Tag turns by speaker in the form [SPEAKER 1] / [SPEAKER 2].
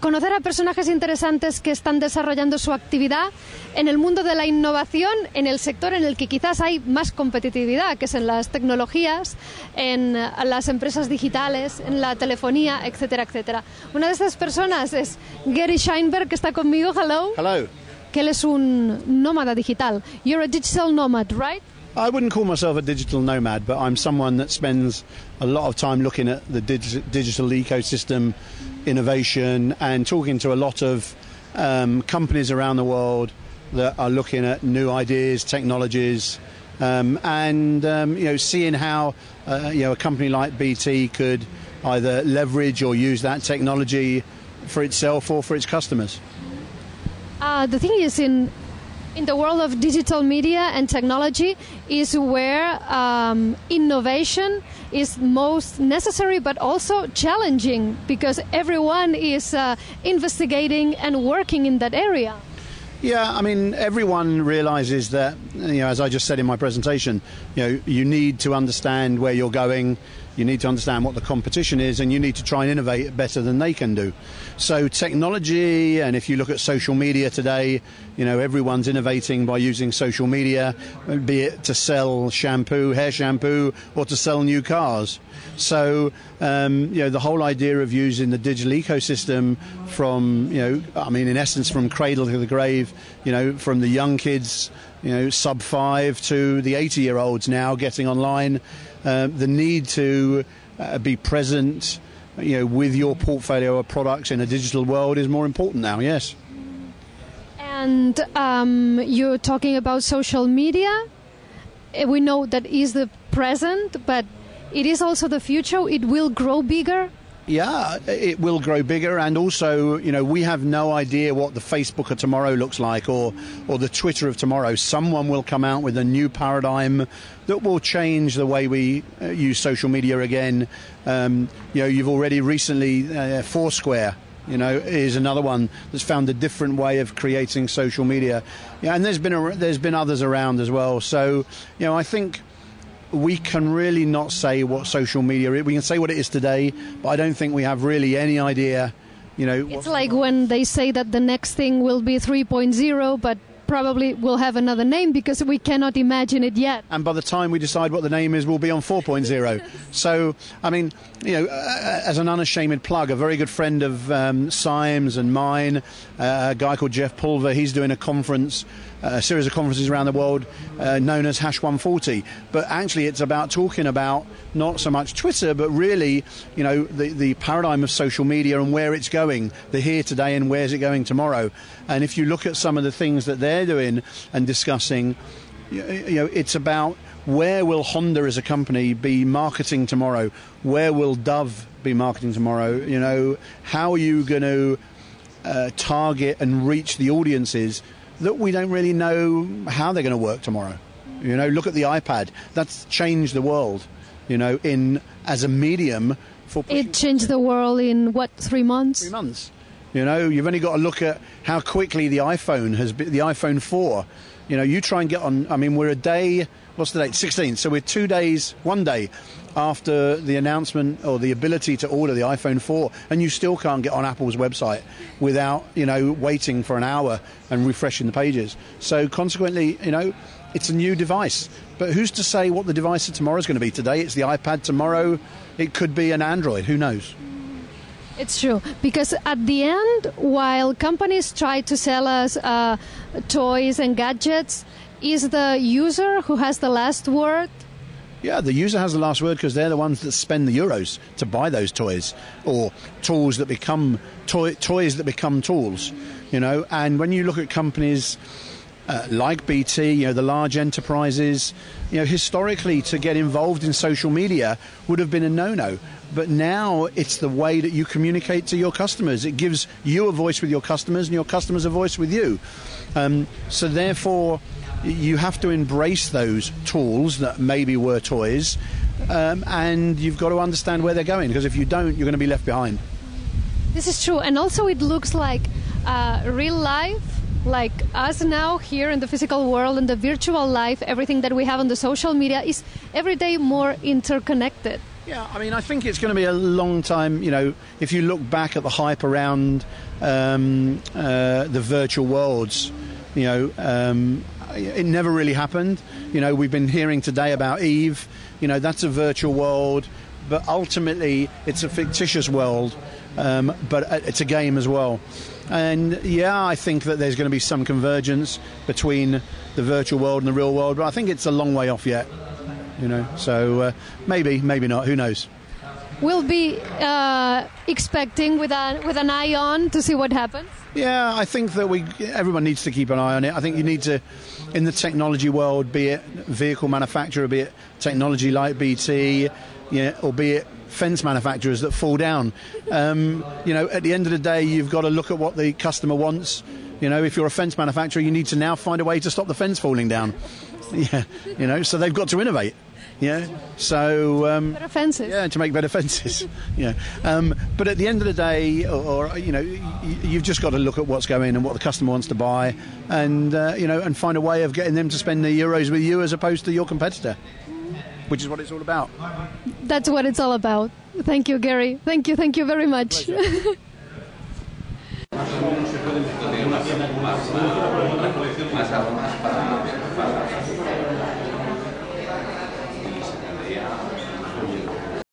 [SPEAKER 1] Conocer a personajes interesantes que están desarrollando su actividad en el mundo de la innovación, en el sector en el que quizás hay más competitividad, que es en las tecnologías, en las empresas digitales, en la telefonía, etcétera, etcétera. Una de estas personas es Gary Shainberg, que está conmigo. Hello.
[SPEAKER 2] Hello.
[SPEAKER 1] Que él es un nómada digital. You're a digital nomad, right?
[SPEAKER 2] I wouldn't call myself a digital nomad, but I'm someone that spends a lot of time looking at the digital ecosystem, innovation, and talking to a lot of companies around the world that are looking at new ideas, technologies, and seeing how a company like BT could either leverage or use that technology for itself or for its customers.
[SPEAKER 1] The thing is, in the world of digital media and technology is where innovation is most necessary, but also challenging, because everyone is investigating and working in that area.
[SPEAKER 2] Yeah, I mean, everyone realizes that, as I just said in my presentation, you need to understand where you're going, you need to understand what the competition is, and you need to try and innovate better than they can do. So technology, and if you look at social media today, everyone's innovating by using social media, be it to sell shampoo, hair shampoo, or to sell new cars. So, the whole idea of using the digital ecosystem from, in essence, from cradle to the grave, from the young kids, sub 5 to the 80-year-olds now getting online, the need to be present, with your portfolio of products in a digital world is more important now, yes.
[SPEAKER 1] And you're talking about social media. We know that is the present, but it is also the future. It will grow bigger.
[SPEAKER 2] Yeah, it will grow bigger, and also, we have no idea what the Facebook of tomorrow looks like, or the Twitter of tomorrow. Someone will come out with a new paradigm that will change the way we use social media again. You've already recently, Foursquare, is another one that's found a different way of creating social media. Yeah, and there's been others around as well. So, I think we can really not say what social media is. We can say what it is today, but I don't think we have really any idea.
[SPEAKER 1] It's like when they say that the next thing will be 3.0, but probably will have another name because we cannot imagine it yet.
[SPEAKER 2] And by the time we decide what the name is, we'll be on 4.0. So, as an unashamed plug, a very good friend of Syme's and mine, a guy called Jeff Pulver, he's doing a series of conferences around the world known as Hash 140. But actually it's about talking about not so much Twitter, but really, the paradigm of social media and where it's going, the here today and where's it going tomorrow. And if you look at some of the things that they're doing and discussing, it's about where will Honda as a company be marketing tomorrow? Where will Dove be marketing tomorrow? How are you going to target and reach the audiences that we don't really know how they're going to work tomorrow? Look at the iPad. That's changed the world, as a medium for pushing.
[SPEAKER 1] It changed the world in, 3 months?
[SPEAKER 2] 3 months. You've only got to look at how quickly the iPhone has been, the iPhone 4. You try and get on, we're a day, what's the date? 16th. So we're 2 days, 1 day after the announcement or the ability to order the iPhone 4, and you still can't get on Apple's website without, waiting for an hour and refreshing the pages. So consequently, it's a new device. But who's to say what the device of tomorrow is going to be? Today it's the iPad, tomorrow it could be an Android, who knows?
[SPEAKER 1] It's true, because at the end, while companies try to sell us toys and gadgets, is the user who has the last word?
[SPEAKER 2] Yeah, the user has the last word because they're the ones that spend the euros to buy those toys, or tools that become toys that become tools. And when you look at companies like BT, the large enterprises, historically to get involved in social media would have been a no-no. But now it's the way that you communicate to your customers. It gives you a voice with your customers and your customers a voice with you. So therefore, you have to embrace those tools that maybe were toys, and you've got to understand where they're going, because if you don't, you're going to be left behind.
[SPEAKER 1] This is true, and also it looks like real life, like us now here in the physical world and the virtual life, everything that we have on the social media is every day more interconnected.
[SPEAKER 2] Yeah, I mean, I think it's going to be a long time. You know, if you look back at the hype around the virtual worlds, you know, it never really happened. You know, we've been hearing today about Eve. You know, that's a virtual world, but ultimately it's a fictitious world, but it's a game as well. And yeah, I think that there's going to be some convergence between the virtual world and the real world, but I think it's a long way off yet. You know, so maybe not. Who knows?
[SPEAKER 1] We'll be expecting with an eye on to see what happens.
[SPEAKER 2] Yeah, I think that everyone needs to keep an eye on it. I think you need to, in the technology world, be it vehicle manufacturer, be it technology like BT, or be it fence manufacturers that fall down. You know, at the end of the day, you've got to look at what the customer wants. You know, if you're a fence manufacturer, you need to now find a way to stop the fence falling down. Yeah, you know, so they've got to innovate. Yeah, so
[SPEAKER 1] better fences.
[SPEAKER 2] Yeah, to make better fences. Yeah, but at the end of the day, or you know, you've just got to look at what's going and what the customer wants to buy, and you know, and find a way of getting them to spend their euros with you as opposed to your competitor, which is what it's all about.
[SPEAKER 1] That's what it's all about. Thank you, Gary. Thank you very much.